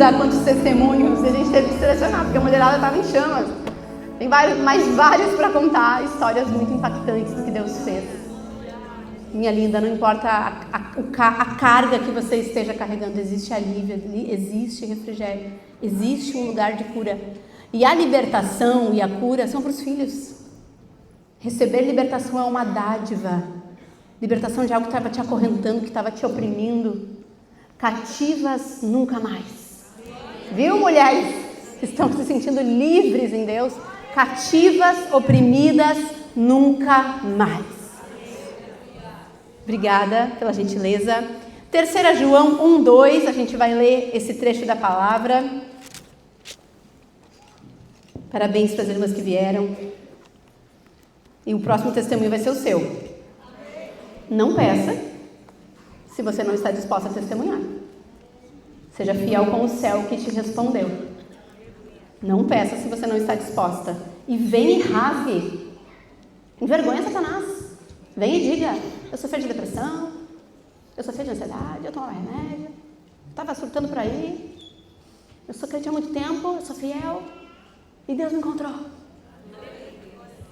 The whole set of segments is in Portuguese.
linda, quantos testemunhos. E a gente teve que selecionar, porque a mulherada estava em chamas. Tem vários para contar, histórias muito impactantes do que Deus fez. Minha linda, não importa a carga que você esteja carregando, existe alívio, existe refrigério, existe um lugar de cura. E a libertação e a cura são para os filhos. Receber libertação é uma dádiva. Libertação de algo que estava te acorrentando, que estava te oprimindo. Cativas nunca mais. Viu, mulheres que estão se sentindo livres em Deus? Cativas, oprimidas, nunca mais. Obrigada pela gentileza. 3 João 1:2, a gente vai ler esse trecho da palavra. Parabéns para as irmãs que vieram. E o próximo testemunho vai ser o seu. Não peça se você não está disposta a testemunhar. Seja fiel com o céu que te respondeu. Não peça se você não está disposta. E vem e rasgue. Envergonha Satanás. Vem e diga: eu sofri de depressão, eu sofri de ansiedade, eu tomava remédio, estava surtando por aí, eu sou crente há muito tempo, eu sou fiel, e Deus me encontrou.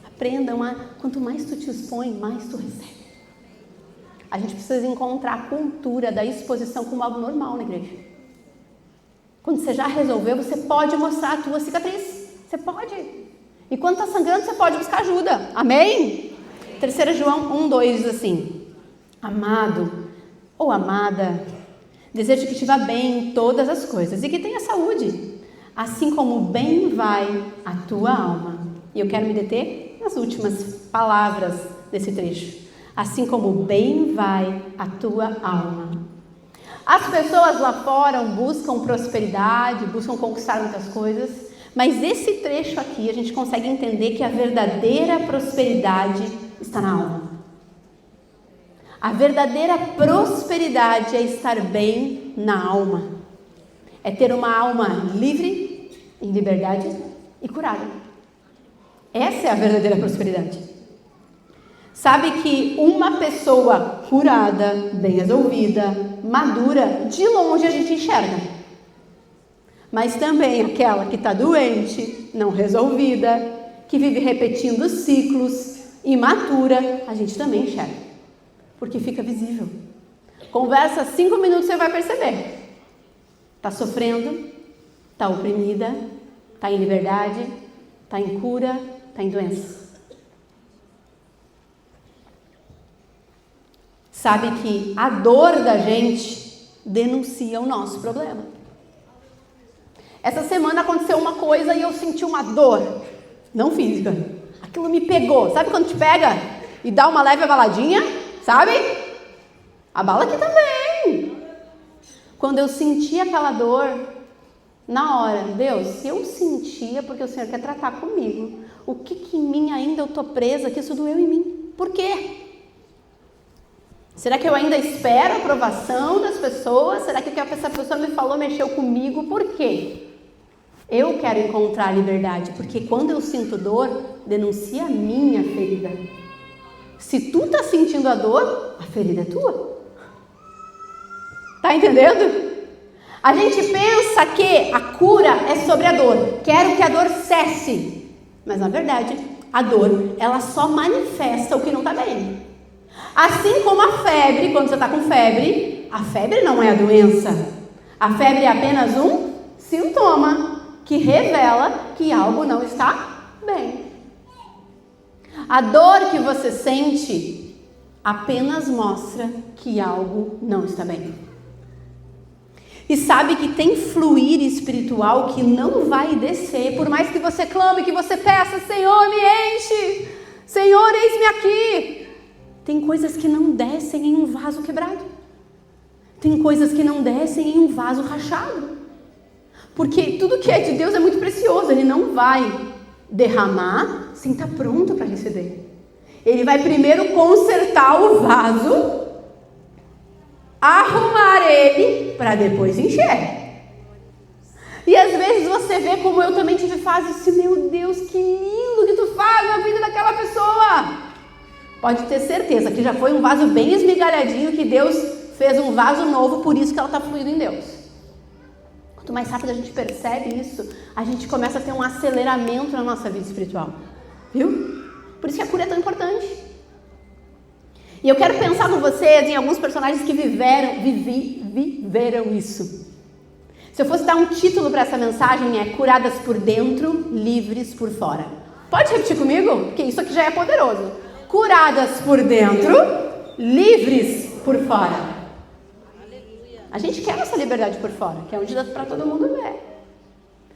Aprendam quanto mais tu te expõe, mais tu recebe. A gente precisa encontrar a cultura da exposição como algo normal na igreja. Quando você já resolveu, você pode mostrar a tua cicatriz. Você pode. E quando está sangrando, você pode buscar ajuda. Amém? 3 João 1:2 diz assim: amado ou amada, desejo que te vá bem em todas as coisas e que tenha saúde, assim como bem vai a tua alma. E eu quero me deter nas últimas palavras desse trecho. Assim como bem vai a tua alma. As pessoas lá fora buscam prosperidade, buscam conquistar muitas coisas, mas esse trecho aqui a gente consegue entender que a verdadeira prosperidade está na alma. A verdadeira prosperidade é estar bem na alma. É ter uma alma livre, em liberdade e curada. Essa é a verdadeira prosperidade. Sabe que uma pessoa curada, bem resolvida, madura, de longe a gente enxerga. Mas também aquela que está doente, não resolvida, que vive repetindo ciclos, imatura, a gente também enxerga. Porque fica visível. Conversa 5 minutos, você vai perceber. Está sofrendo, está oprimida, está em liberdade, está em cura, está em doença. Sabe que a dor da gente denuncia o nosso problema. Essa semana aconteceu uma coisa e eu senti uma dor, não física. Aquilo me pegou. Sabe quando te pega e dá uma leve abaladinha? Sabe? Abala aqui também. Quando eu senti aquela dor, na hora, Deus, se eu sentia, porque o Senhor quer tratar comigo, o que em mim ainda eu estou presa, que isso doeu em mim? Por quê? Será que eu ainda espero a aprovação das pessoas? Será que o que essa pessoa me falou mexeu comigo? Por quê? Eu quero encontrar liberdade, porque quando eu sinto dor, denuncia a minha ferida. Se tu tá sentindo a dor, a ferida é tua. Tá entendendo? A gente pensa que a cura é sobre a dor. Quero que a dor cesse. Mas na verdade, a dor, ela só manifesta o que não tá bem. Assim como a febre, quando você está com febre, a febre não é a doença. A febre é apenas um sintoma que revela que algo não está bem. A dor que você sente apenas mostra que algo não está bem. E sabe que tem fluir espiritual que não vai descer, por mais que você clame, que você peça: Senhor, me enche, Senhor, eis-me aqui. Tem coisas que não descem em um vaso quebrado. Tem coisas que não descem em um vaso rachado. Porque tudo que é de Deus é muito precioso. Ele não vai derramar sem estar pronto para receber. Ele vai primeiro consertar o vaso, arrumar ele, para depois encher. E às vezes você vê, como eu também tive fases assim: meu Deus, que lindo que tu faz na vida daquela pessoa. Pode ter certeza que já foi um vaso bem esmigalhadinho, que Deus fez um vaso novo, por isso que ela está fluindo em Deus. Quanto mais rápido a gente percebe isso, a gente começa a ter um aceleramento na nossa vida espiritual. Viu? Por isso que a cura é tão importante. E eu quero pensar com vocês em alguns personagens que viveram isso. Se eu fosse dar um título para essa mensagem, é Curadas por Dentro, Livres por Fora. Pode repetir comigo? Porque isso aqui já é poderoso. Curadas por dentro, livres por fora. A gente quer essa liberdade por fora, que é onde dá para todo mundo ver.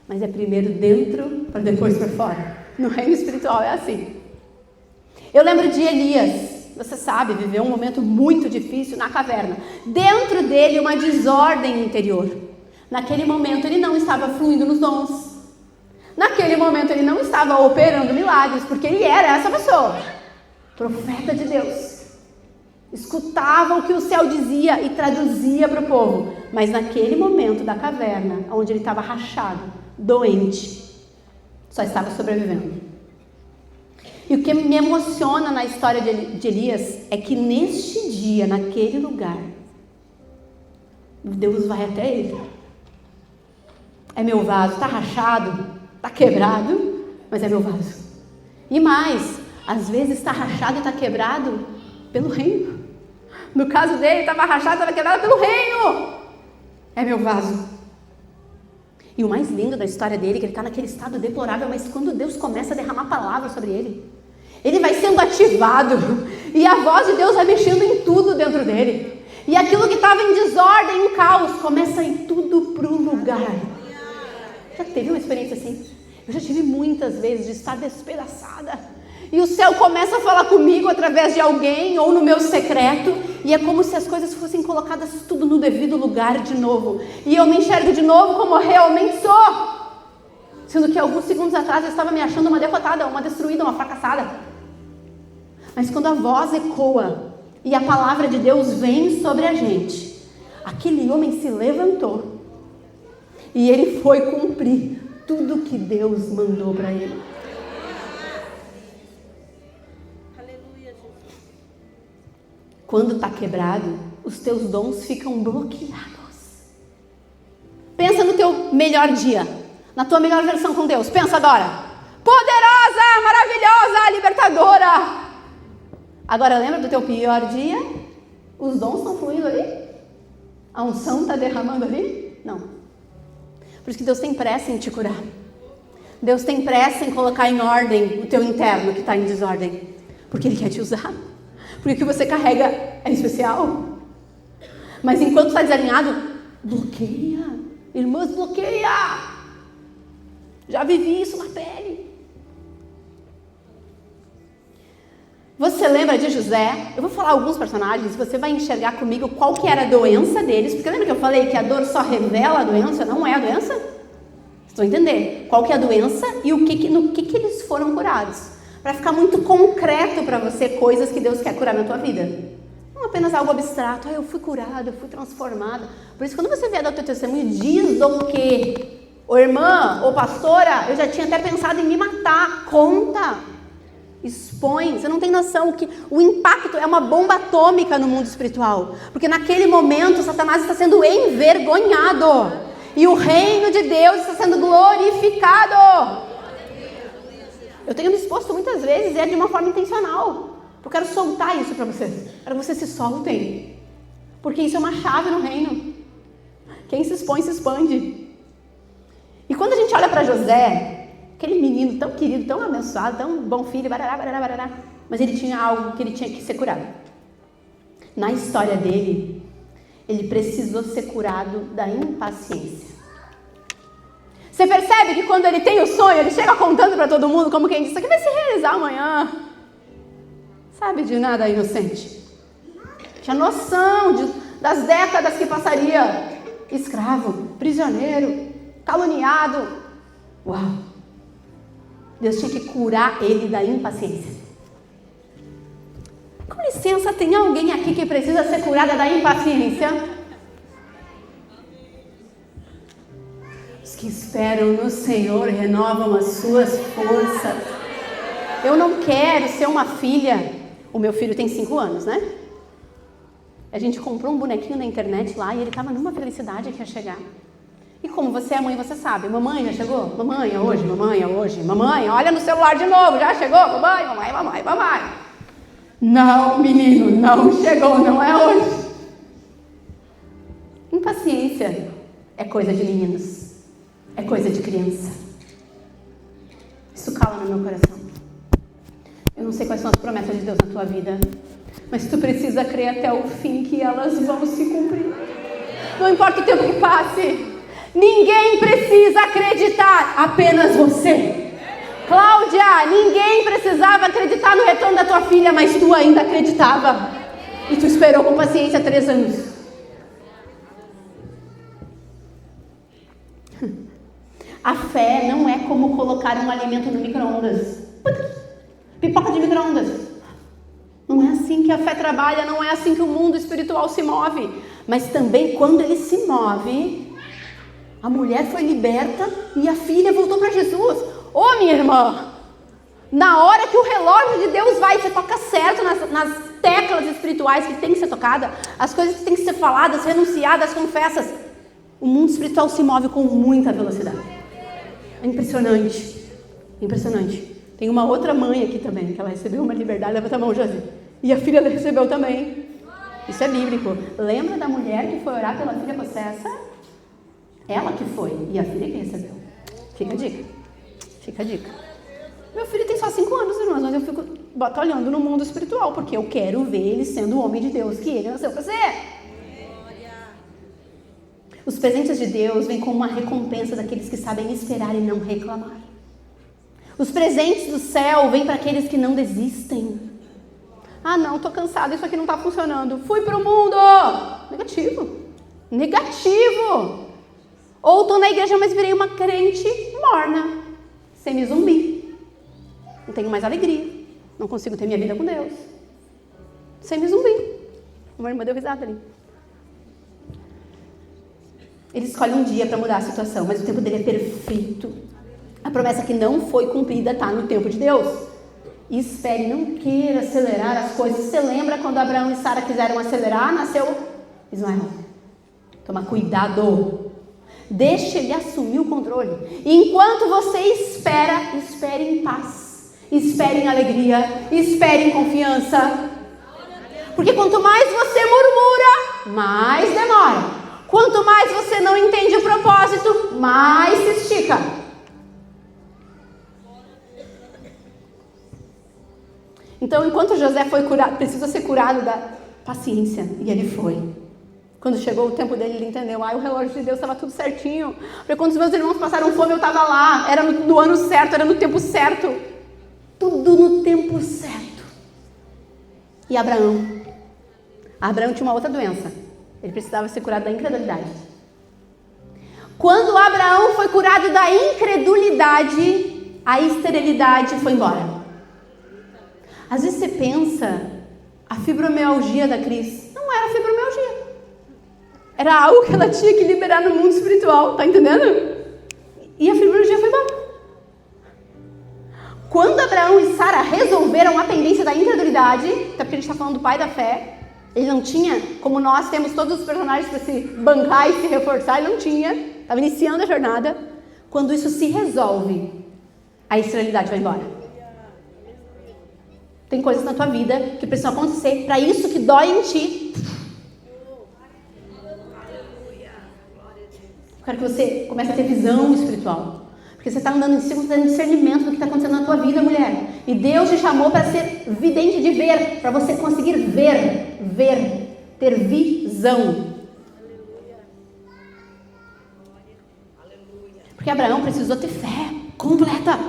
Mas é primeiro dentro, para depois por fora. No reino espiritual é assim. Eu lembro de Elias, você sabe, viveu um momento muito difícil na caverna. Dentro dele uma desordem interior. Naquele momento ele não estava fluindo nos dons. Naquele momento ele não estava operando milagres, porque ele era essa pessoa. Profeta de Deus. Escutava o que o céu dizia e traduzia para o povo. Mas naquele momento da caverna, onde ele estava rachado, doente, só estava sobrevivendo. E o que me emociona na história de Elias é que neste dia, naquele lugar, Deus vai até ele. É meu vaso, está rachado, está quebrado, mas é meu vaso. E mais, às vezes está rachado e está quebrado pelo reino. No caso dele, estava rachado e estava quebrado pelo reino. É meu vaso. E o mais lindo da história dele é que ele está naquele estado deplorável, mas quando Deus começa a derramar palavras sobre ele, ele vai sendo ativado e a voz de Deus vai mexendo em tudo dentro dele. E aquilo que estava em desordem, em caos, começa a ir tudo para o lugar. Já teve uma experiência assim? Eu já tive muitas vezes de estar despedaçada. E o céu começa a falar comigo através de alguém ou no meu secreto. E é como se as coisas fossem colocadas tudo no devido lugar de novo. E eu me enxergo de novo como realmente sou. Sendo que alguns segundos atrás eu estava me achando uma derrotada, uma destruída, uma fracassada. Mas quando a voz ecoa e a palavra de Deus vem sobre a gente, aquele homem se levantou e ele foi cumprir tudo que Deus mandou para ele. Quando está quebrado, os teus dons ficam bloqueados. Pensa no teu melhor dia, na tua melhor versão com Deus. Pensa agora. Poderosa, maravilhosa, libertadora. Agora lembra do teu pior dia? Os dons estão fluindo ali? A unção está derramando ali? Não. Por isso que Deus tem pressa em te curar. Deus tem pressa em colocar em ordem o teu interno que está em desordem. Porque Ele quer te usar. Porque o que você carrega é especial. Mas enquanto está desalinhado, bloqueia. Irmãs, bloqueia. Já vivi isso na pele. Você lembra de José? Eu vou falar alguns personagens, você vai enxergar comigo qual que era a doença deles. Porque lembra que eu falei que a dor só revela a doença, não é a doença? Vocês vão entender qual que é a doença e no que eles foram curados. Para ficar muito concreto para você coisas que Deus quer curar na tua vida. Não apenas algo abstrato. Eu fui curada, eu fui transformada. Por isso, quando você vier dar o teu testemunho, diz o quê? Ô irmã, ô pastora, eu já tinha até pensado em me matar. Conta. Expõe. Você não tem noção que o impacto é uma bomba atômica no mundo espiritual. Porque naquele momento, Satanás está sendo envergonhado. E o reino de Deus está sendo glorificado. Eu tenho me exposto muitas vezes e é de uma forma intencional. Eu quero soltar isso para vocês. Quero que vocês se soltem. Porque isso é uma chave no reino. Quem se expõe, se expande. E quando a gente olha para José, aquele menino tão querido, tão abençoado, tão bom filho, barará, barará, barará, mas ele tinha algo que ele tinha que ser curado. Na história dele, ele precisou ser curado da impaciência. Você percebe que quando ele tem o sonho, ele chega contando para todo mundo como quem diz, isso aqui vai se realizar amanhã. Sabe de nada, inocente. Tinha noção das décadas que passaria. Escravo, prisioneiro, caluniado. Uau! Deus tinha que curar ele da impaciência. Com licença, tem alguém aqui que precisa ser curada da impaciência? Que esperam no Senhor renovam as suas forças. Eu não quero ser uma filha. O meu filho tem 5 anos, né? A gente comprou um bonequinho na internet lá e ele estava numa felicidade que ia chegar. E como você é mãe, você sabe. Mamãe, já chegou? Mamãe, é hoje, mamãe, é hoje. Mamãe, olha no celular de novo, já chegou? Mamãe, mamãe, mamãe, mamãe. Não, menino, não chegou, não é hoje. Impaciência é coisa de meninos, é coisa de criança. Isso cala no meu coração. Eu não sei quais são as promessas de Deus na tua vida, mas tu precisa crer até o fim que elas vão se cumprir. Não importa o tempo que passe, ninguém precisa acreditar, apenas você. Cláudia, ninguém precisava acreditar no retorno da tua filha, mas tu ainda acreditava. E tu esperou com paciência 3 anos. A fé não é como colocar um alimento no micro-ondas. Pipoca de micro-ondas. Não é assim que a fé trabalha, não é assim que o mundo espiritual se move. Mas também quando ele se move, a mulher foi liberta e a filha voltou para Jesus. Ô minha irmã, na hora que o relógio de Deus vai, você toca certo nas teclas espirituais que tem que ser tocada, as coisas que tem que ser faladas, renunciadas, confessas. O mundo espiritual se move com muita velocidade. É impressionante. Impressionante. Tem uma outra mãe aqui também, que ela recebeu uma liberdade, levanta a mão, Josi. E a filha dela recebeu também. Isso é bíblico. Lembra da mulher que foi orar pela filha possessa? Ela que foi, e a filha que recebeu. Fica a dica. Fica a dica. Meu filho tem só 5 anos, irmãs, mas eu fico batalhando no mundo espiritual, porque eu quero ver ele sendo o homem de Deus que ele nasceu para ser. Os presentes de Deus vêm como uma recompensa daqueles que sabem esperar e não reclamar. Os presentes do céu vêm para aqueles que não desistem. Ah não, estou cansada, isso aqui não está funcionando. Fui para o mundo. Negativo. Negativo. Ou estou na igreja, mas virei uma crente morna. Semi-zumbi. Não tenho mais alegria. Não consigo ter minha vida com Deus. Semi-zumbi. Uma irmã deu risada ali. Ele escolhe um dia para mudar a situação, mas o tempo dele é perfeito. A promessa que não foi cumprida está no tempo de Deus. E espere, não queira acelerar as coisas. Você lembra quando Abraão e Sara quiseram acelerar? Nasceu Ismael. Toma cuidado. Deixe ele assumir o controle. E enquanto você espera, espere em paz. Espere em alegria. Espere em confiança. Porque quanto mais você murmura, mais demora. Quanto mais você não entende o propósito, mais se estica. Então, enquanto José foi curado, precisou ser curado da paciência, e ele foi. Quando chegou o tempo dele, ele entendeu. O relógio de Deus estava tudo certinho. Porque quando os meus irmãos passaram fome, eu estava lá. Era no ano certo, era no tempo certo. Tudo no tempo certo. E Abraão tinha uma outra doença. Ele precisava ser curado da incredulidade. Quando Abraão foi curado da incredulidade, a esterilidade foi embora. Às vezes você pensa, a fibromialgia da Cris não era fibromialgia. Era algo que ela tinha que liberar no mundo espiritual, tá entendendo? E a fibromialgia foi embora. Quando Abraão e Sara resolveram a pendência da incredulidade, até porque a gente está falando do pai da fé, ele não tinha, como nós temos todos os personagens para se bancar e se reforçar, ele não tinha, estava iniciando a jornada. Quando isso se resolve, a esterilidade vai embora. Tem coisas na tua vida que precisam acontecer para isso que dói em ti. Eu quero que você comece a ter visão espiritual. Porque você está andando em cima, você está tendo discernimento do que está acontecendo na tua vida, mulher. E Deus te chamou para ser vidente de ver, para você conseguir ver, ter visão. Porque Abraão precisou ter fé completa.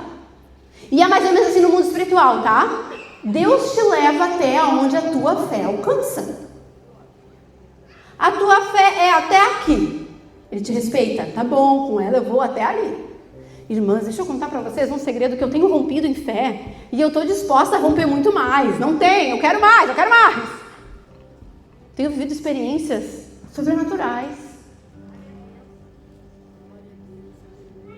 E é mais ou menos assim no mundo espiritual, tá? Deus te leva até onde a tua fé alcança. A tua fé é até aqui. Ele te respeita. Tá bom, com ela eu vou até ali. Irmãs, deixa eu contar para vocês um segredo que eu tenho rompido em fé. E eu estou disposta a romper muito mais. Não tenho, eu quero mais. Tenho vivido experiências sobrenaturais.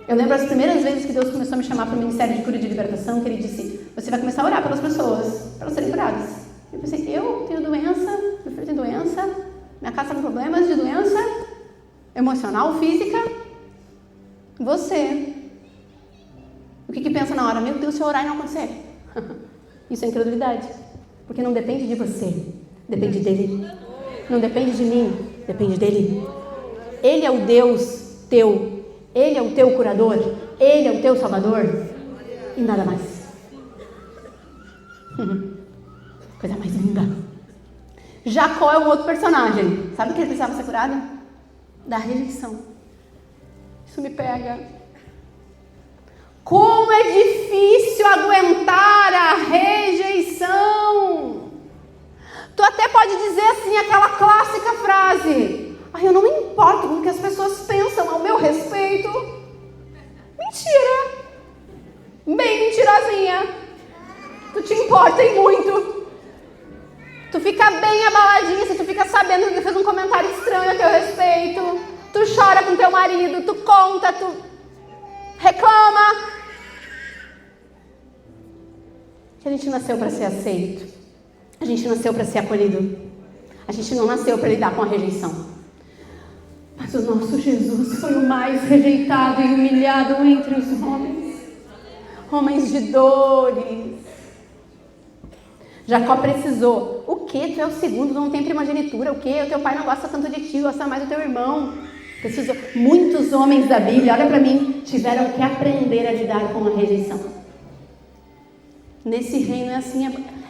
Eu lembro as primeiras vezes que Deus começou a me chamar para o Ministério de Cura e de Libertação, que Ele disse, você vai começar a orar pelas pessoas, para elas serem curadas. Eu pensei, eu tenho doença, meu filho tem doença, minha casa está com problemas de doença emocional, física, Você. O que pensa na hora? Meu Deus, se eu orar e não acontecer. Isso é incredulidade. Porque não depende de você. Depende dele. Não depende de mim. Depende dele. Ele é o Deus teu. Ele é o teu curador. Ele é o teu salvador. E nada mais. Coisa mais linda. Jacó é um outro personagem. Sabe o que ele precisava ser curado? Da rejeição. Isso me pega. Como é difícil aguentar a rejeição. Tu até pode dizer assim, aquela clássica frase: eu não me importo com o que as pessoas pensam ao meu respeito. Mentira. Bem mentirosinha. Tu te importa e muito. Tu fica bem abaladinha se tu fica sabendo que ele fez um comentário estranho a teu respeito. Tu chora com teu marido, tu conta, tu reclama. A gente nasceu para ser aceito. A gente nasceu para ser acolhido. A gente não nasceu para lidar com a rejeição. Mas o nosso Jesus foi o mais rejeitado e humilhado entre os homens. Homens de dores. Jacó precisou. O que? Tu é o segundo, não tem primogenitura. O que? O teu pai não gosta tanto de ti, gosta mais do teu irmão. Precisou. Muitos homens da Bíblia, olha para mim, tiveram que aprender a lidar com a rejeição. Nesse reino é assim.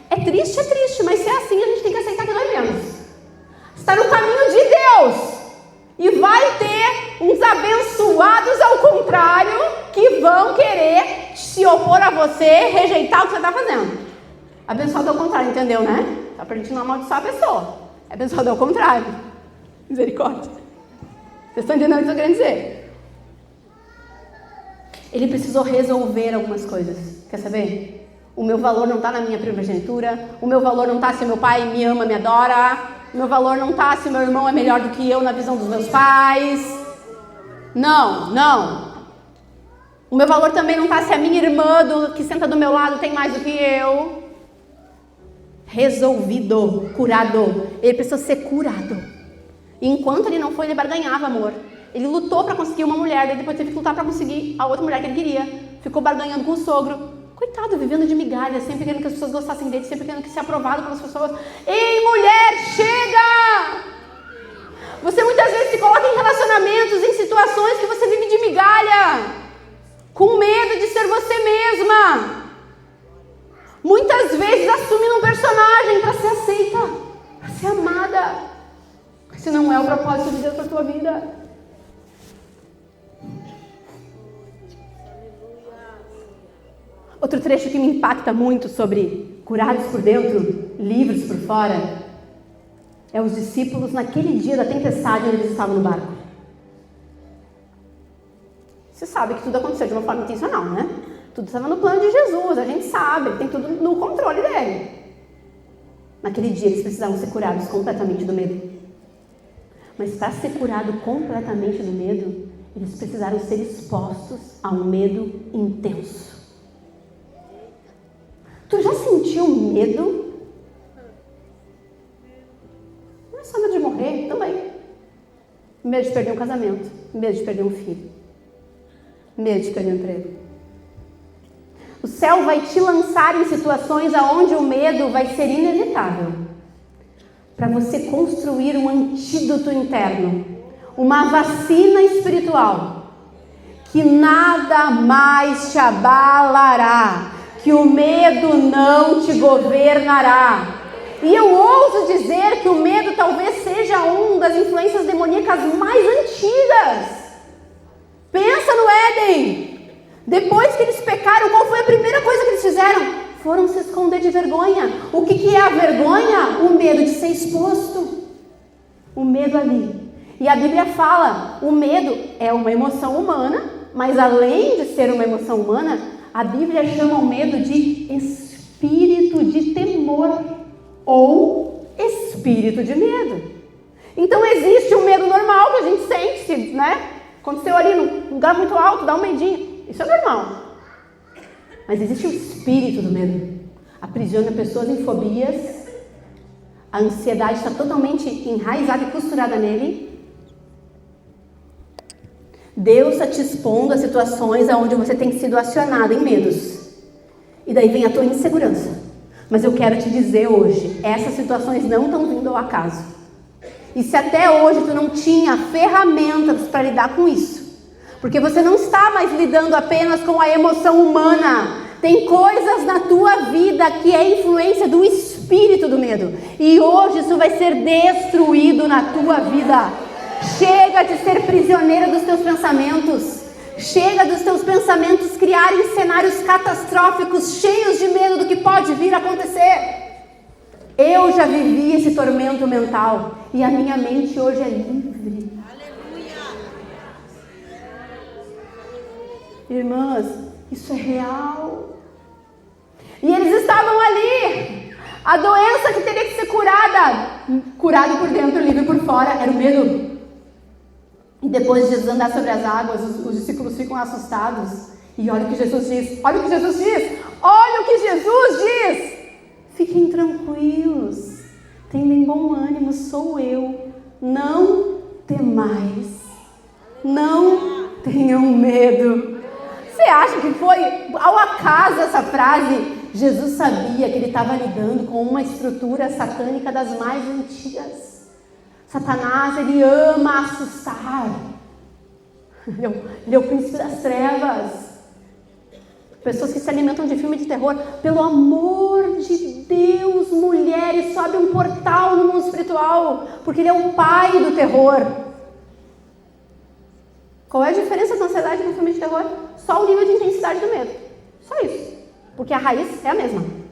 É triste, mas se é assim, a gente tem que aceitar que dói menos. Está no caminho de Deus. E vai ter uns abençoados ao contrário que vão querer se opor a você, rejeitar o que você está fazendo. Abençoado ao contrário, entendeu, né? Só para a gente não amaldiçoar a pessoa. É abençoado ao contrário. Misericórdia. Vocês estão entendendo o que eu estou querendo dizer? Ele precisou resolver algumas coisas. Quer saber? O meu valor não está na minha primogenitura. O meu valor não está se meu pai me ama, me adora. O meu valor não está se meu irmão é melhor do que eu na visão dos meus pais. Não. O meu valor também não está se a minha irmã que senta do meu lado tem mais do que eu. Resolvido, curado. Ele precisou ser curado. E enquanto ele não foi, ele barganhava, amor. Ele lutou para conseguir uma mulher, daí depois teve que lutar para conseguir a outra mulher que ele queria. Ficou barganhando com o sogro. Coitado, vivendo de migalha, sempre querendo que as pessoas gostassem dele, sempre querendo que ser aprovado pelas pessoas. Ei, mulher, chega! Você muitas vezes se coloca em relacionamentos, em situações que você vive de migalha, com medo de ser você mesma. Muitas vezes assume um personagem para ser aceita, para ser amada. Esse não é o propósito de Deus para a tua vida. Outro trecho que me impacta muito sobre curados por dentro, livres por fora, é os discípulos naquele dia da tempestade onde eles estavam no barco. Você sabe que tudo aconteceu de uma forma intencional, né? Tudo estava no plano de Jesus, a gente sabe, ele tem tudo no controle dele. Naquele dia eles precisavam ser curados completamente do medo. Mas para ser curado completamente do medo, eles precisaram ser expostos a um medo intenso. Tu já sentiu medo? Não é só medo de morrer, também. Medo de perder um casamento, medo de perder um filho, medo de perder um emprego. O céu vai te lançar em situações onde o medo vai ser inevitável, para você construir um antídoto interno, uma vacina espiritual, que nada mais te abalará, que o medo não te governará. E eu ouso dizer que o medo talvez seja uma das influências demoníacas mais antigas. Pensa no Éden. Depois que eles pecaram, qual foi a primeira coisa que eles fizeram? Foram se esconder de vergonha. O que é a vergonha? O medo de ser exposto. O medo ali. E a Bíblia fala, o medo é uma emoção humana, mas além de ser uma emoção humana, a Bíblia chama o medo de espírito de temor ou espírito de medo. Então existe um medo normal que a gente sente, né? Aconteceu ali num lugar muito alto, dá um medinho. Isso é normal. Mas existe o espírito do medo. Aprisiona pessoas em fobias. A ansiedade está totalmente enraizada e costurada nele. Deus está te expondo a situações onde você tem sido acionado em medos. E daí vem a tua insegurança. Mas eu quero te dizer hoje, essas situações não estão vindo ao acaso. E se até hoje tu não tinha ferramentas para lidar com isso, porque você não está mais lidando apenas com a emoção humana, tem coisas na tua vida que é influência do espírito do medo. E hoje isso vai ser destruído na tua vida. Chega de ser prisioneira dos teus pensamentos. Chega dos teus pensamentos criarem cenários catastróficos, cheios de medo do que pode vir a acontecer. Eu já vivi esse tormento mental e a minha mente hoje é livre. Aleluia. Irmãs, isso é real. E eles estavam ali. A doença que teria que ser curada por dentro, livre por fora, era o medo. E depois de Jesus andar sobre as águas, os discípulos ficam assustados. E olha o que Jesus diz. Olha o que Jesus diz. Olha o que Jesus diz. Fiquem tranquilos. Tenham bom ânimo, sou eu. Não temais. Não tenham medo. Você acha que foi ao acaso essa frase? Jesus sabia que ele estava lidando com uma estrutura satânica das mais antigas. Satanás, ele ama assustar. Ele é o príncipe das trevas. Pessoas que se alimentam de filme de terror. Pelo amor de Deus, mulheres, sobe um portal no mundo espiritual, porque ele é o pai do terror. Qual é a diferença da ansiedade para o filme de terror? Só o nível de intensidade do medo. Só isso. Porque a raiz é a mesma.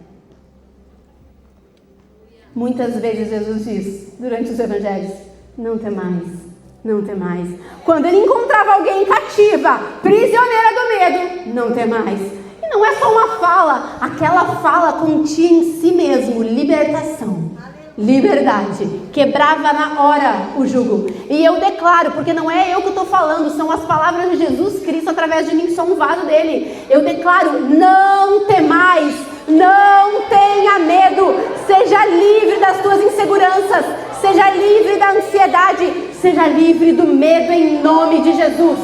Muitas vezes Jesus diz, durante os evangelhos, não temais, não temais. Quando ele encontrava alguém cativa, prisioneira do medo, não temais. E não é só uma fala, aquela fala continha em si mesmo libertação, liberdade, quebrava na hora o jugo. E eu declaro, porque não é eu que estou falando, são as palavras de Jesus Cristo através de mim, sou um vaso dele. Eu declaro, não temais, não tenha medo, seja livre das tuas inseguranças, seja livre da ansiedade, seja livre do medo em nome de Jesus.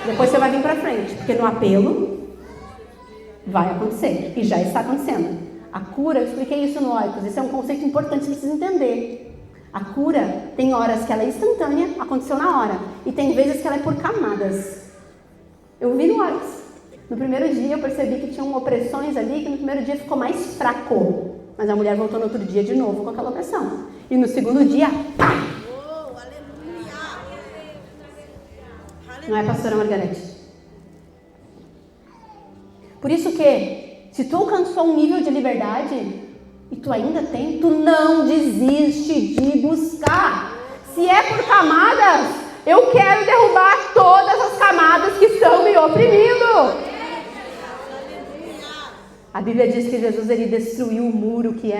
Depois você vai vir para frente, porque no apelo vai acontecer, e já está acontecendo. A cura, eu expliquei isso no Oikos, esse é um conceito importante que você precisa entender. A cura tem horas que ela é instantânea, aconteceu na hora, e tem vezes que ela é por camadas. Eu vi no Oikos. No primeiro dia eu percebi que tinham opressões ali, que no primeiro dia ficou mais fraco. Mas a mulher voltou no outro dia de novo com aquela opressão. E no segundo dia, pá! Oh, aleluia! Não é, pastora Margarete? Por isso que, se tu alcançou um nível de liberdade, e tu ainda tem, tu não desiste de buscar. Se é por camadas, eu quero derrubar todas as camadas que estão me oprimindo. A Bíblia diz que Jesus, ele destruiu o muro que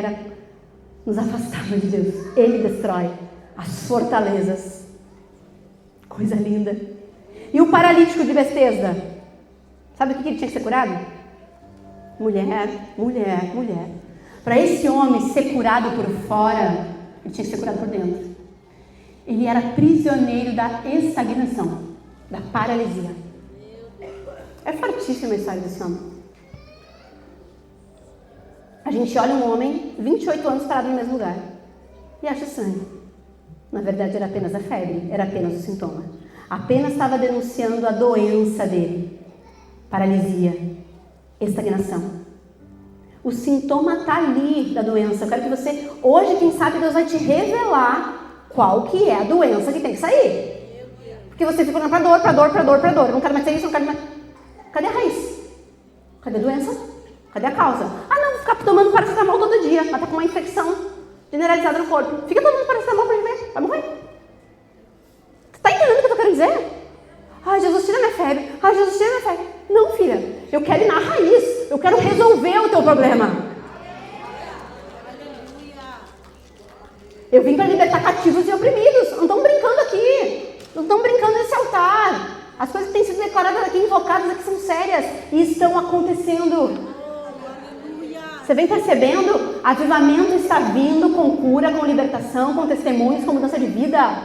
nos afastava de Deus. Ele destrói as fortalezas. Coisa linda. E o paralítico de Betesda? Sabe o que ele tinha que ser curado? Mulher. Para esse homem ser curado por fora, ele tinha que ser curado por dentro. Ele era prisioneiro da estagnação, da paralisia. É fortíssima a história desse homem. A gente olha um homem, 28 anos parado no mesmo lugar, e acha estranho. Na verdade era apenas a febre, era apenas o sintoma. Apenas estava denunciando a doença dele. Paralisia, estagnação. O sintoma está ali da doença. Eu quero que você, hoje, quem sabe, Deus vai te revelar qual que é a doença que tem que sair. Porque você fica olhando para dor. Não quero mais ter isso, não quero mais... Cadê a raiz? Cadê a doença? Cadê a causa? Ah, não, ficar tomando paracetamol todo dia, mas tá com uma infecção generalizada no corpo. Fica tomando paracetamol pra gente ver, vai morrer. Você tá entendendo o que eu tô querendo dizer? Ah, Jesus, tira minha febre. Ah, Jesus, tira minha febre. Não, filha, eu quero ir na raiz. Eu quero resolver o teu problema. Eu vim para libertar cativos e oprimidos. Não estão brincando aqui. Não estão brincando nesse altar. As coisas que têm sido declaradas aqui, invocadas aqui, são sérias e estão acontecendo. Você vem percebendo? Avivamento está vindo com cura, com libertação, com testemunhos, com mudança de vida.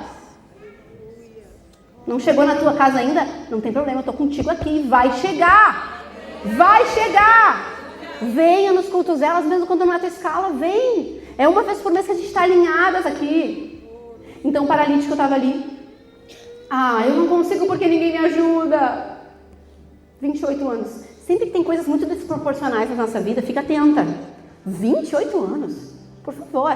Não chegou na tua casa ainda? Não tem problema, eu estou contigo aqui. Vai chegar. Vai chegar. Venha nos cultos delas, mesmo quando não é a tua escala, vem. É uma vez por mês que a gente está alinhadas aqui. Então o paralítico estava ali. Eu não consigo porque ninguém me ajuda. 28 anos. Sempre que tem coisas muito desproporcionais na nossa vida, fica atenta. 28 anos, por favor.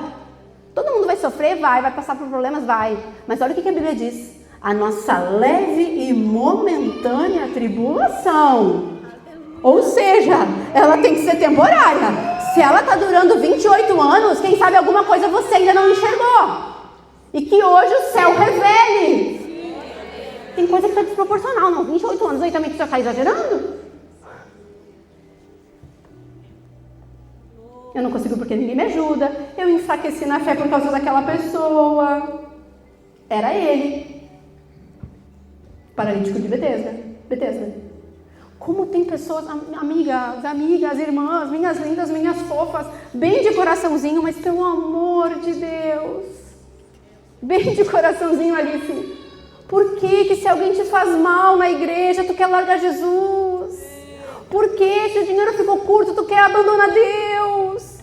Todo mundo vai sofrer? Vai passar por problemas? Vai. Mas olha o que a Bíblia diz. A nossa leve e momentânea tribulação. Ou seja, ela tem que ser temporária. Se ela está durando 28 anos, quem sabe alguma coisa você ainda não enxergou. E que hoje o céu revele. Tem coisa que está desproporcional, não. 28 anos aí também que você está exagerando? Eu não consigo porque ninguém me ajuda. Eu enfraqueci na fé por causa daquela pessoa. Era ele. Paralítico de Betesda. Como tem pessoas, amigas, irmãs, minhas lindas, minhas fofas, bem de coraçãozinho, mas pelo amor de Deus, bem de coraçãozinho, Alice, por que se alguém te faz mal na igreja, tu quer largar Jesus? Por que se o dinheiro ficou curto, tu quer abandonar Deus?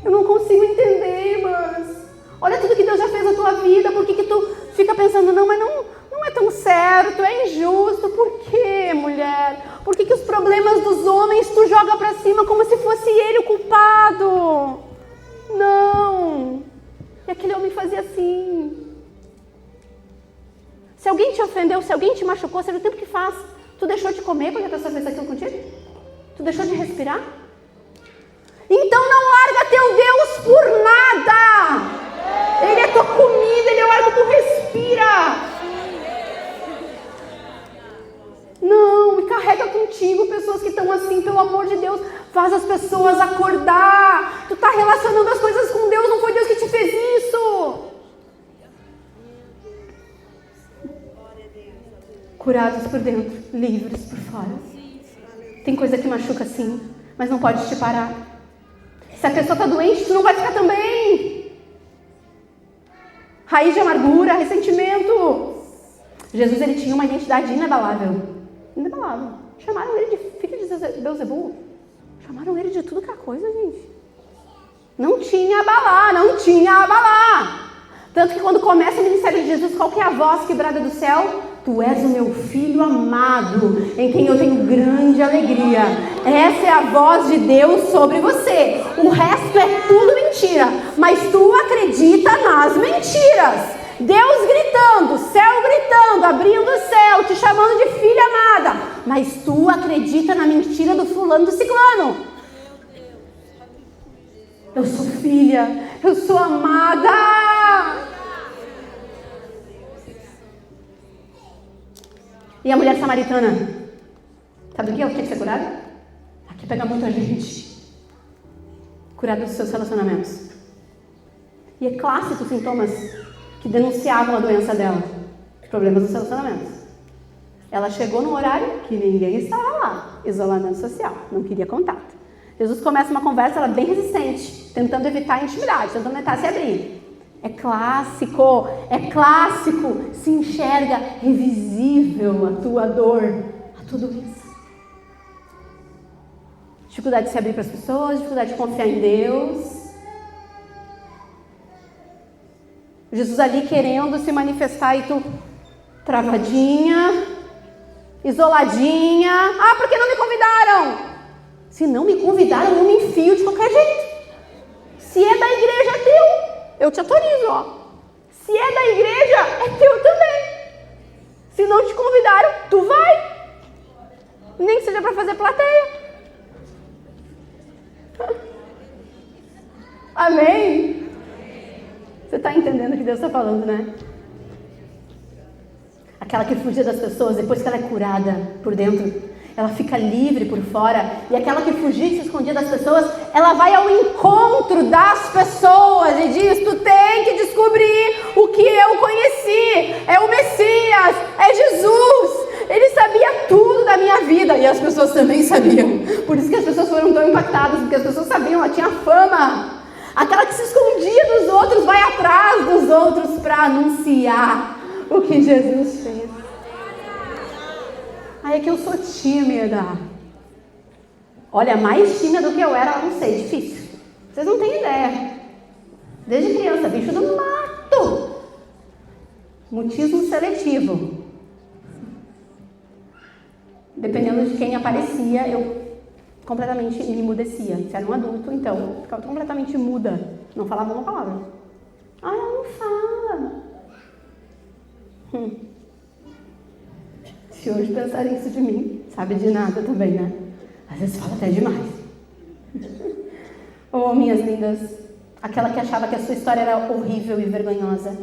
Eu não consigo entender, irmãs. Olha tudo que Deus já fez na tua vida, por que tu fica pensando, não, mas não é tão certo, é injusto. Por que, mulher? Por que os problemas dos homens tu joga pra cima como se fosse ele o culpado? Não. E aquele homem fazia assim. Se alguém te ofendeu, se alguém te machucou, seja o tempo que faz. Tu deixou de comer porque a pessoa fez aquilo contigo? Tu deixou de respirar? Então não larga teu Deus por nada. Ele é tua comida, ele é o ar que tu respira. Não, e carrega contigo pessoas que estão assim, pelo amor de Deus. Faz as pessoas acordar. Tu está relacionando as coisas com Deus, não foi Deus que te fez isso. Curados por dentro, livres por fora. Tem coisa que machuca sim, mas não pode te parar. Se a pessoa está doente, tu não vai ficar também. Raiz de amargura, ressentimento. Jesus, ele tinha uma identidade inabalável. Inabalável. Chamaram ele de filho de Beelzebul. Chamaram ele de tudo que é coisa, gente. Não tinha abalar. Tanto que quando começa o ministério de Jesus, qual que é a voz que brada do céu? Tu és o meu filho amado, em quem eu tenho grande alegria. Essa é a voz de Deus sobre você. O resto é tudo mentira, mas tu acredita nas mentiras. Deus gritando, céu gritando, abrindo o céu, te chamando de filha amada, mas tu acredita na mentira do fulano do ciclano. Eu sou filha, eu sou amada. E a mulher samaritana, sabe do que ela tinha que ser curada? Aqui pega muita gente. Curada dos seus relacionamentos. E é clássico os sintomas que denunciavam a doença dela. Problemas dos relacionamentos. Ela chegou num horário que ninguém estava lá. Isolamento social, não queria contato. Jesus começa uma conversa, ela bem resistente, tentando evitar a intimidade, tentando tentar se abrir. É clássico, se enxerga, é visível a tua dor, a tua doença. Dificuldade de se abrir para as pessoas, dificuldade de confiar em Deus. Jesus ali querendo se manifestar e tu travadinha, isoladinha. Por que não me convidaram? Se não me convidaram, eu me enfio de qualquer jeito. Se é da igreja, é teu. Eu te autorizo, ó. Se é da igreja, é teu também. Se não te convidaram, tu vai. Nem que seja para fazer plateia. Amém? Você está entendendo o que Deus está falando, né? Aquela que fugia das pessoas, depois que ela é curada por dentro, ela fica livre por fora. E aquela que fugia e se escondia das pessoas, ela vai ao encontro das pessoas e diz: tu tem que descobrir o que eu conheci. É o Messias, é Jesus. Ele sabia tudo da minha vida. E as pessoas também sabiam. Por isso que as pessoas foram tão impactadas, porque as pessoas sabiam, ela tinha fama. Aquela que se escondia dos outros vai atrás dos outros para anunciar o que Jesus fez. Ai, é que eu sou tímida. Olha, mais tímida do que eu era, não sei, difícil. Vocês não têm ideia. Desde criança, bicho do mato. Mutismo seletivo. Dependendo de quem aparecia, eu completamente me emudecia. Se era um adulto, então, eu ficava completamente muda. Não falava uma palavra. Ah, ela não fala. Se hoje pensarem isso de mim, sabe de nada também, né? Às vezes fala até demais. Oh, minhas lindas, aquela que achava que a sua história era horrível e vergonhosa.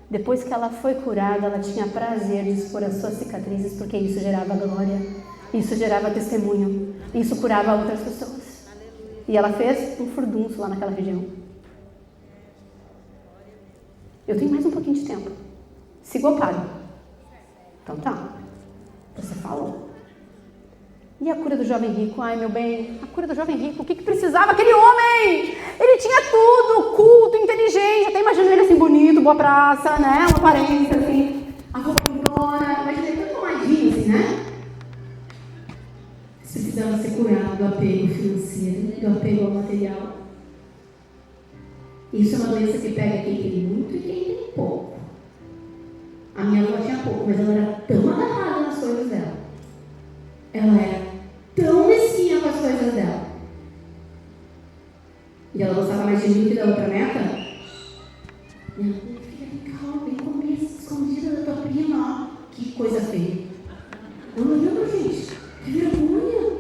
Depois que ela foi curada, ela tinha prazer de expor as suas cicatrizes, porque isso gerava glória, isso gerava testemunho, isso curava outras pessoas. E ela fez um furdunço lá naquela região. Eu tenho mais um pouquinho de tempo. Sigo ou paro? Então tá. Você falou. E a cura do jovem rico? Ai, meu bem, a cura do jovem rico, o que precisava aquele homem? Ele tinha tudo, culto, inteligente, até imagino ele assim, bonito, boa praça, né? Uma aparência assim, a roupa bonitona, imagina ele todo tomadinho assim, né? Você precisava ser curado do apego financeiro, do apego ao material. Isso é uma doença que pega quem tem muito e quem tem pouco. A minha avó tinha pouco, mas ela era tão agarrada nas coisas dela. Ela era tão mesquinha com as coisas dela. E ela gostava mais de mim que da outra neta. Minha filha, vem cá, vem comer escondida da tua prima. Que coisa feia. Eu não lembro, gente. Que vergonha.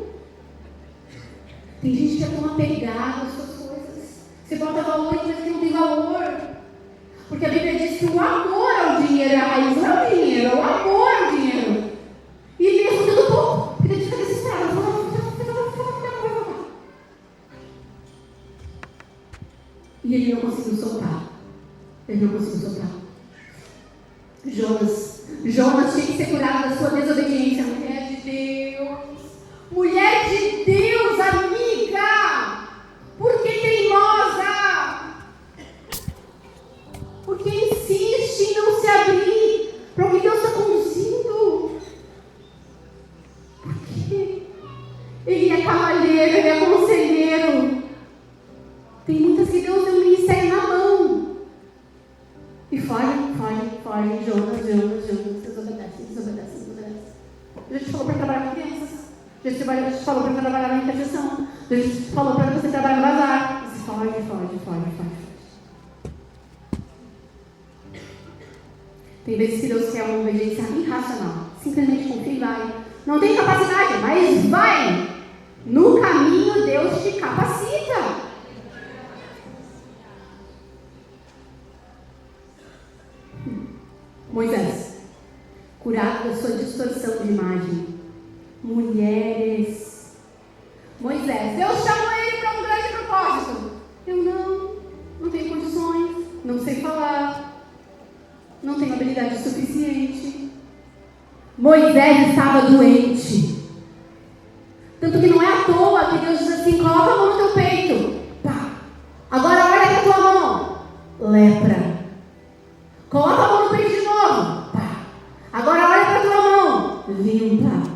Tem gente que é tão apegada às suas coisas. Você bota valor em coisas que não tem valor. Porque a Bíblia diz que o amor ao dinheiro é a raiz, não é o dinheiro, é o amor ao dinheiro. E mesmo tendo pouco, porque ele fica desesperado. E ele não conseguiu soltar. Ele não conseguiu soltar. Jonas tinha que ser curado da sua desobediência. Mulher de Deus. Mulher de Deus, amiga. Por que teimosa? Porque insiste em não se abrir para o que Deus está conduzindo. Porque ele é cavalheiro, ele é conselheiro. Tem muitas que Deus deu um ministério na mão. E fogem. Jonas, desobedecem. A gente falou para trabalhar com crianças. A gente falou para trabalhar na intercessão. A gente falou para você trabalhar no bazar. Você foge. Tem vezes que Deus quer uma obediência irracional. Simplesmente confia e vai. Não tem capacidade, mas vai. No caminho, Deus te capacita. Moisés, curado da sua distorção de imagem. Mulheres. Moisés, Deus chamou ele para um grande propósito. Eu não tenho condições, não sei falar, não tenho habilidade suficiente. Moisés estava doente. Tanto que não é à toa que Deus diz assim: coloca a mão no teu peito. Pá. Agora olha para a tua mão. Lepra. Coloca a mão no peito de novo. Pá. Agora olha para a tua mão. Limpa.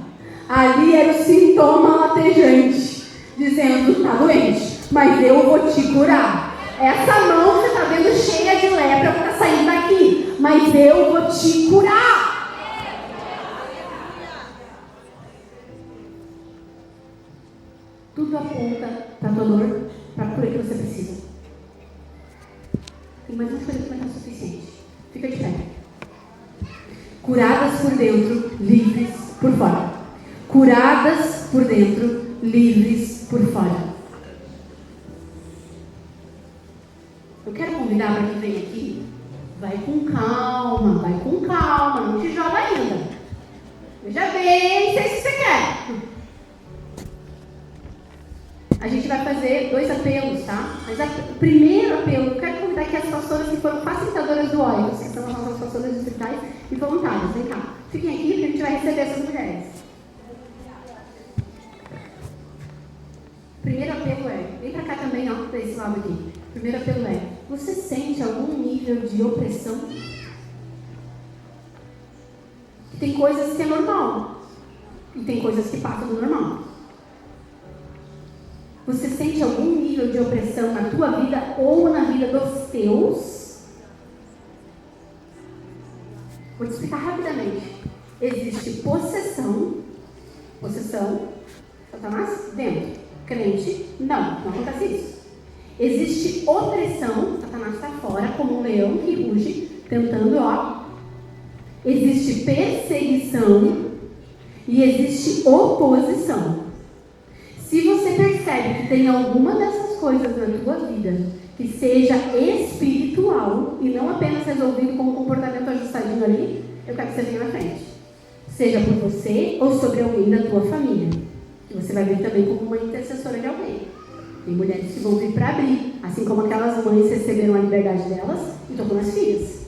Ali era o sintoma latejante, dizendo: está doente, mas eu vou te curar. Essa mão que você está vendo cheia de lepra está saindo daqui, mas eu vou te curar. Tudo aponta para a tua dor, para a cura que você precisa. Tem mais uma coisa que não é suficiente. Fica de pé. Curadas por dentro, livres por fora. Curadas por dentro, livres por fora. Eu quero convidar para quem vem aqui, vai com calma, não te joga ainda. Veja bem, sei se você quer. A gente vai fazer 2 apelos, tá? Mas o primeiro apelo, eu quero convidar aqui as pastoras que foram facilitadoras do óleo, que são as nossas pastoras distritais e voluntárias. Vem cá, fiquem aqui porque a gente vai receber essas mulheres. Primeiro apelo vem pra cá também, ó, pra esse lado aqui. Primeiro apelo você sente algum nível de opressão? Tem coisas que é normal. E tem coisas que passam do normal. Você sente algum nível de opressão na tua vida ou na vida dos teus? Vou te explicar rapidamente. Existe possessão, Satanás dentro, crente, não acontece isso. Existe opressão, Satanás está fora, como um leão que ruge, tentando, Existe perseguição e existe oposição. Se você percebe que tem alguma dessas coisas na tua vida que seja espiritual e não apenas resolvido com um comportamento ajustadinho ali, eu quero que você venha na frente. Seja por você ou sobre alguém da tua família. Que você vai vir também como uma intercessora de alguém. Tem mulheres que vão vir para abrir, assim como aquelas mães receberam a liberdade delas e tocam nas filhas.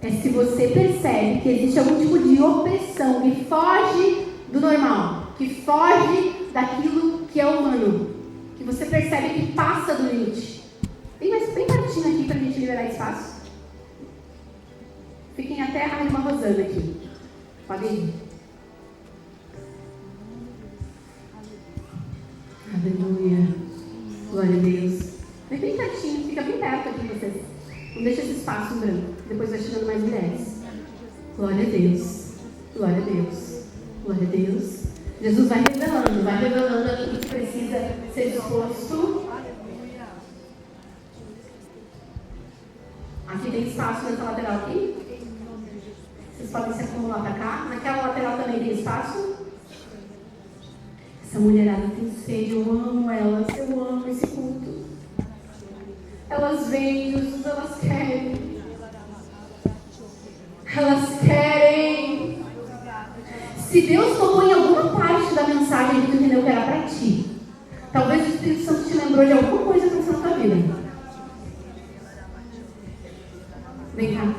É se você percebe que existe algum tipo de opressão que foge do normal, que foge daquilo que é humano, que você percebe que passa do limite. Bem pertinho aqui para a gente liberar espaço. Fiquem até a irmã Rosana aqui. Podem ir. Aleluia. Glória a Deus. Vem bem pertinho, fica bem perto aqui de vocês. Não deixa esse espaço em branco. Depois vai chegando mais mulheres. Glória a Deus. Glória a Deus. Glória a Deus. Jesus vai revelando aquilo que precisa ser exposto. Aqui tem espaço nessa lateral aqui. Vocês podem se acumular para cá. Naquela lateral também tem espaço. Essa mulherada tem sede, eu amo elas, eu amo esse culto. Elas vêm, Jesus, elas querem. Elas querem. Se Deus tocou em alguma parte da mensagem que tu entendeu que era para ti, talvez o Espírito Santo te lembrou de alguma coisa que aconteceu na tua vida. Vem cá.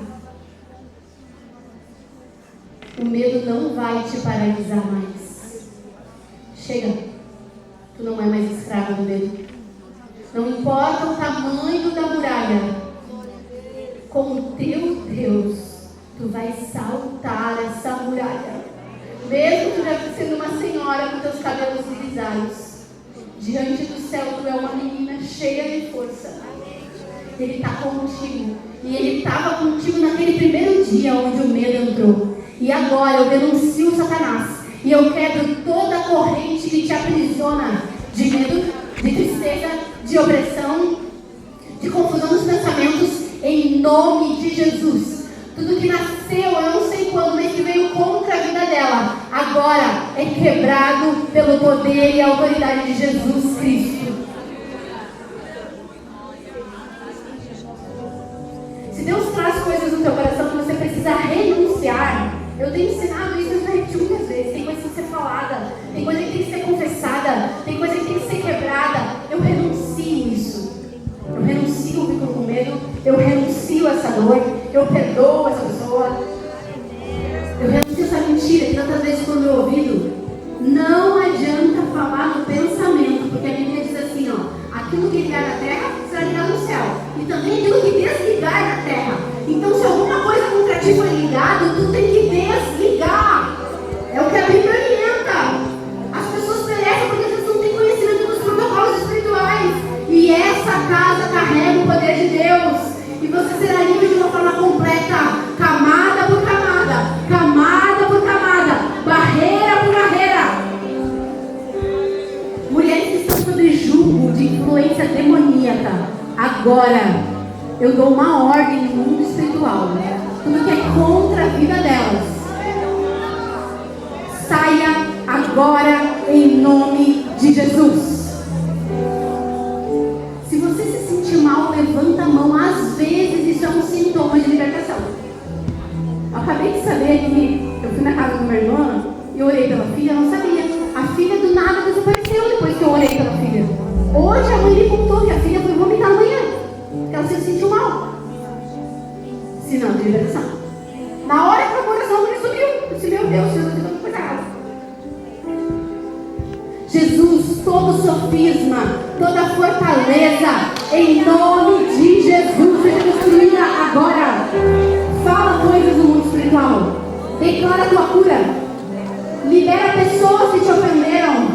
O medo não vai te paralisar mais. Chega. Tu não é mais escravo do medo. Não importa o tamanho da muralha. Com o teu Deus, tu vais saltar essa muralha. Mesmo tu já sendo uma senhora com teus cabelos grisalhos, diante do céu tu é uma menina cheia de força. Ele está contigo. E Ele estava contigo naquele primeiro dia onde o medo entrou. E agora eu denuncio Satanás. E eu quebro toda a corrente que te aprisiona de medo, de tristeza, de opressão, de confusão dos pensamentos, em nome de Jesus. Tudo que nasceu, eu não sei quando, mas que veio contra a vida dela, agora é quebrado pelo poder e a autoridade de Jesus Cristo. Se Deus traz coisas no teu coração que você precisa renunciar, eu tenho ensinado isso, eu já repeti muitas vezes. Tem coisa que tem que ser falada, tem coisa que tem que ser confessada, tem coisa que tem que ser quebrada. Eu renuncio isso. Eu renuncio o fico com medo, eu renuncio essa dor, eu perdoo essa pessoa. Eu renuncio essa mentira que tantas vezes quando eu ouvido, não adianta falar no pensamento, porque a Bíblia diz assim, aquilo que ligar na terra será ligado no céu. E também aquilo que desligar na terra. Então se alguma coisa contra ti for ligado, tu tem que desligar. É o que a Bíblia orienta. As pessoas perecem porque eles não têm conhecimento dos protocolos espirituais. E essa casa carrega o poder de Deus. E você será livre de uma forma completa, camada por camada, camada por camada, barreira por barreira. Mulheres que estão sob julgo de influência demoníaca, agora eu dou uma ordem no mundo espiritual, tudo que é contra a vida delas, saia agora em nome de Jesus. Se você se sentir mal, levanta a mão. Às vezes isso é um sintoma de libertação. Eu acabei de saber que eu fui na casa de uma irmã e eu orei pela filha, eu não sabia. A filha do nada desapareceu depois que eu orei pela filha. Hoje a mãe me contou que a filha foi vomitar amanhã, que ela se sentiu mal. Sinal de libertação. Na hora que o coração me subiu, eu disse, meu Deus, Jesus, eu estou cuidado. Jesus, todo sofisma, toda fortaleza, em nome de Jesus, seja destruída agora. Fala coisas no mundo espiritual. Declara a tua cura. Libera pessoas que te ofenderam.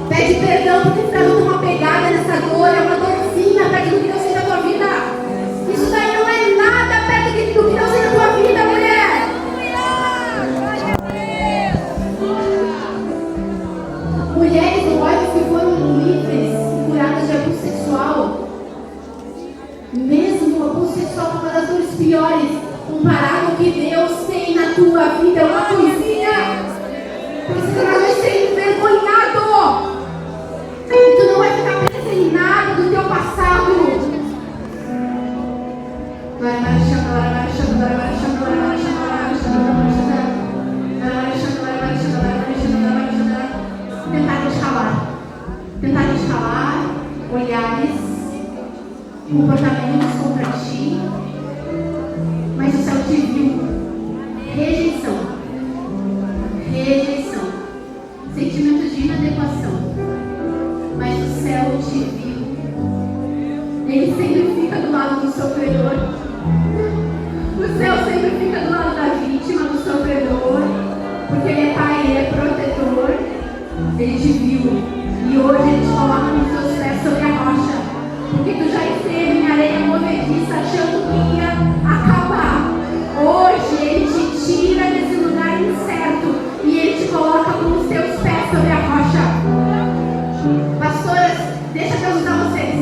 Pede perdão porque está dando uma pegada nessa dor. É uma dorzinha perto do que Deus fez na tua vida. Isso daí não é nada perto do que Deus fez na tua vida, mulher. Mulheres ou homens que foram livres e curadas de abuso sexual, mesmo o abuso sexual é uma das dores piores, comparado ao que Deus tem na tua vida, é uma coisinha. Por isso que nós vamos ser envergonhado. E tu não vai ficar preso em nada do teu passado. Tentar escalar olhares, comportamentos contra ti, mas o céu te viu. Rejeição, sentimento de inadequação, mas o céu te viu. Ele sempre fica do lado do sofredor. O céu sempre fica do lado da vítima, do sofredor, porque ele é pai, ele é protetor. Ele te viu. E hoje ele te coloca nos seus pés sobre a rocha, porque tu já esteve em areia movediça achando que ia acabar. Hoje ele te tira desse lugar incerto e ele te coloca com os teus pés sobre a rocha. Pastoras, deixa Deus usar vocês.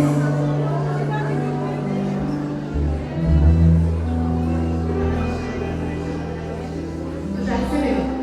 Tu já recebeu.